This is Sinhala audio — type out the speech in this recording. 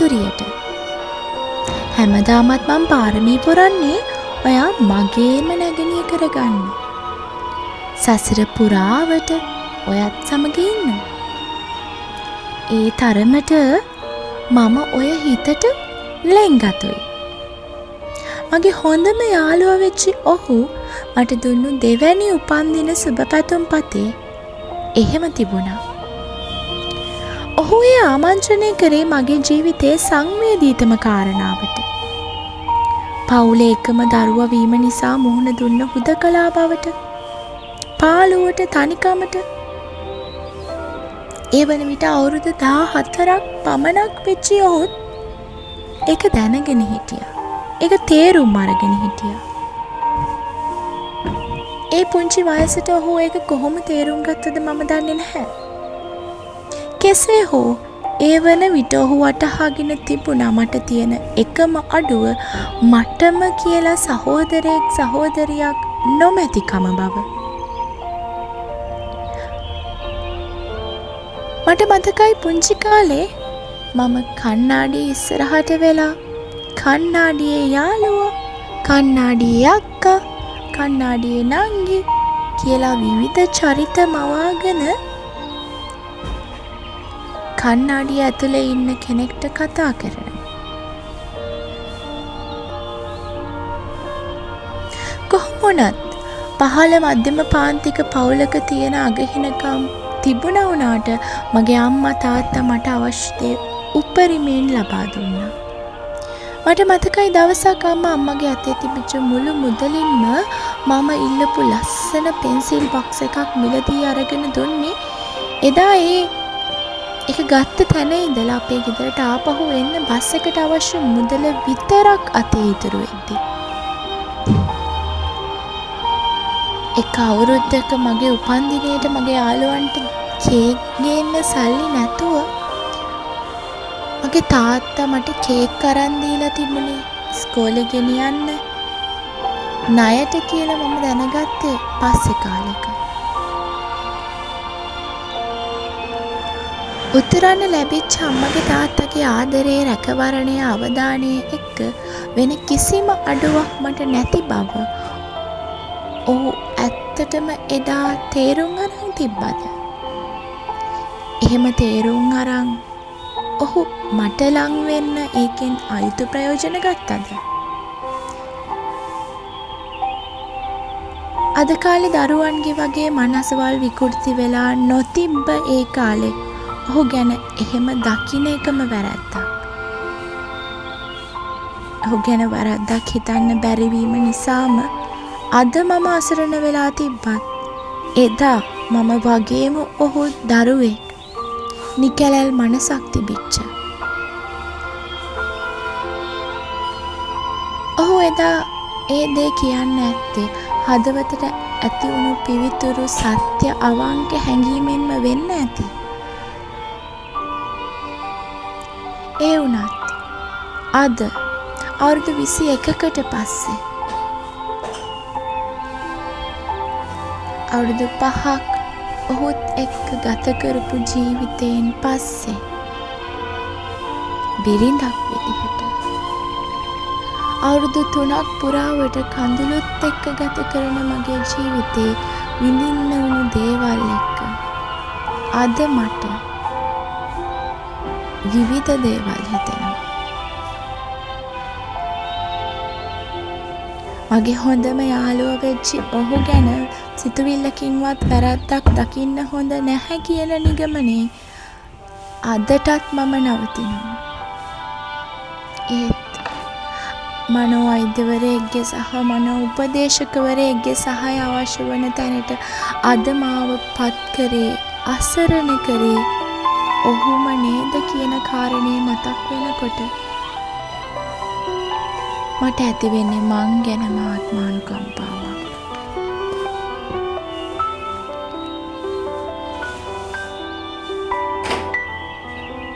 ඉතුරියට. හැමදාමත් මං පාරමී පුරන්නේ ඔයා මගේම නැගණිය කරගන්න. සසර පුරාවට ඔයත් සමග ඉන්න. ඒ තරමට මම ඔය හිතට ලෙන්ගතුයි. මගේ හොඳම යාළුවා වෙච්ච ඔහු මට දුන්නු දෙවැනි උපන්දින සුබ පැතුම් පතේ එහෙම තිබුණා. ඔහු ඒ ආමන්ත්‍රණය කරේ මගේ ජීවිතයේ සංවේදීතම කාරණාවට. පවුලේ එකම දරුවා වීම නිසා මුහුණ දුන්න හුදකලා බවට, පාළුවට, තනිකමට. ඒ වන විට අවුරුදු 14ක් පමණක් වෙච්ච ඔහුත් ඒක දැනගෙන හිටියා. ඒක තේරුම් අරගෙන හිටියා. ඒ පුංචි වයසට ඔහු ඒක කොහොම තේරුම් ගත්තද මම දන්නේ නැහැ. කෙසේ හෝ ඒ වන විට ඔහු වටහාගෙන තිබුණා මට තියෙන එකම අඩුව මටම කියලා සහෝදරයෙක් සහෝදරියක් නොමැතිකම බව. මට මතකයි පුංචි කාලේ මම කණ්ණාඩියේ ඉස්සරහට වෙලා කණ්ණාඩියේ යාළුවා, කණ්ණාඩියේ අක්කා, කණ්ණාඩියේ නංගි කියලා විවිධ චරිත මවාගෙන කණ්ණාඩිය ඇතුලේ ඉන්න කෙනෙක්ට කතා කරනවා. කොහොම වුණත් පහළ මධ්‍යම පාන්තික පවුලක තියෙන අගහිණකම් තිබුණා වුණාට මගේ අම්මා තාත්තා මට අවශ්‍ය දේ උපරිමයෙන් ලබා දුන්නා. මට මතකයි දවසක් අම්මගේ අතේ තිබිච්ච මුළු මුදලින්ම මම ඉල්ලපු ලස්සන පෙන්සිල් බොක්ස් එකක් මිලදී අරගෙන දුන්නේ. එදා ඒක ගත්ත තැන ඉඳලා අපේ ගෙදරට ආපහු එන්න බස් එකට අවශ්‍ය මුදල විතරක් අතේ ඉතුරු වෙද්දී. එක අවුරුද්දක මගේ උපන්දිනේට මගේ යාළුවන්ට කේක් ගේන්න සල්ලි නැතුව මගේ තාත්තා මට කේක් අරන් දීලා තිබුණේ ඉස්කෝලේ ගෙනියන්න. ණයට කියලා මම දැනගත්තේ පස්සේ කාලෙක. උතුරන්න ලැබිච්ච අම්මගේ තාත්තගේ ආදරේ, රැකවරණය, අවධානය එක්ක වෙන කිසිම අඩුවක් මට නැති බව ඔහු ඇත්තටම එදා තේරුම් අරන් තිබ්බද? එහෙම තේරුම් අරන් ඔහු මට ලං වෙන්න ඒකෙන් අයුතු ප්‍රයෝජන ගත්තද? අද කාලේ දරුවන්ගේ වගේ මනසවල් විකෘති වෙලා නොතිබ්බ ඒ කාලේ ඔහු ගැන එහෙම දකින්න එකම වැරද්දක්. ඔහු ගැන වැරද්දක් හිතන්න බැරි වීම නිසාම අද මම අසරණ වෙලා තිබ්බත් එදා මම වගේම ඔහු දරුවෙක්, නිකැලැල් මනසක් තිබිච්ච. ඔහු එදා ඒ දේ කියන්න ඇත්තේ හදවතට ඇති වුණු පිවිතුරු සත්‍ය අවංක හැඟීමෙන්ම වෙන්න ඇති. ඒ වුණත් අද අවුරුදු 21කට පස්සේ අවුරුදු 5ක් ඔහුත් එක්ක ගත කරපු ජීවිතයෙන් පස්සේ බිරිඳක් විදිහට අවුරුදු 3ක් පුරාවට කඳුළුත් එක්ක ගත කරන මගේ ජීවිතේ විඳින්න වුණු දේවල් එක්ක අද මට විවිධ දේවල් හිතෙනවා. මගේ හොඳම යාළුවා වෙච්ච ඔහු ගැන සිතුවිල්ලකින්වත් වැරද්දක් දකින්න හොඳ නැහැ කියන නිගමනේ අදටත් මම නවතිනවා. ඒත් මනෝ වෛද්‍යවරයෙක්ගේ සහ මනෝ උපදේශකවරයෙක්ගේ සහාය අවශ්‍ය වන තැනට අද මාව පත් කරේ, අසරණ කරේ ඔහුම නේද කියන කාරණේ මතක් වෙනකොට මට ඇති වෙන්නේ මං ගැනම ආත්මානුකම්පාවක්.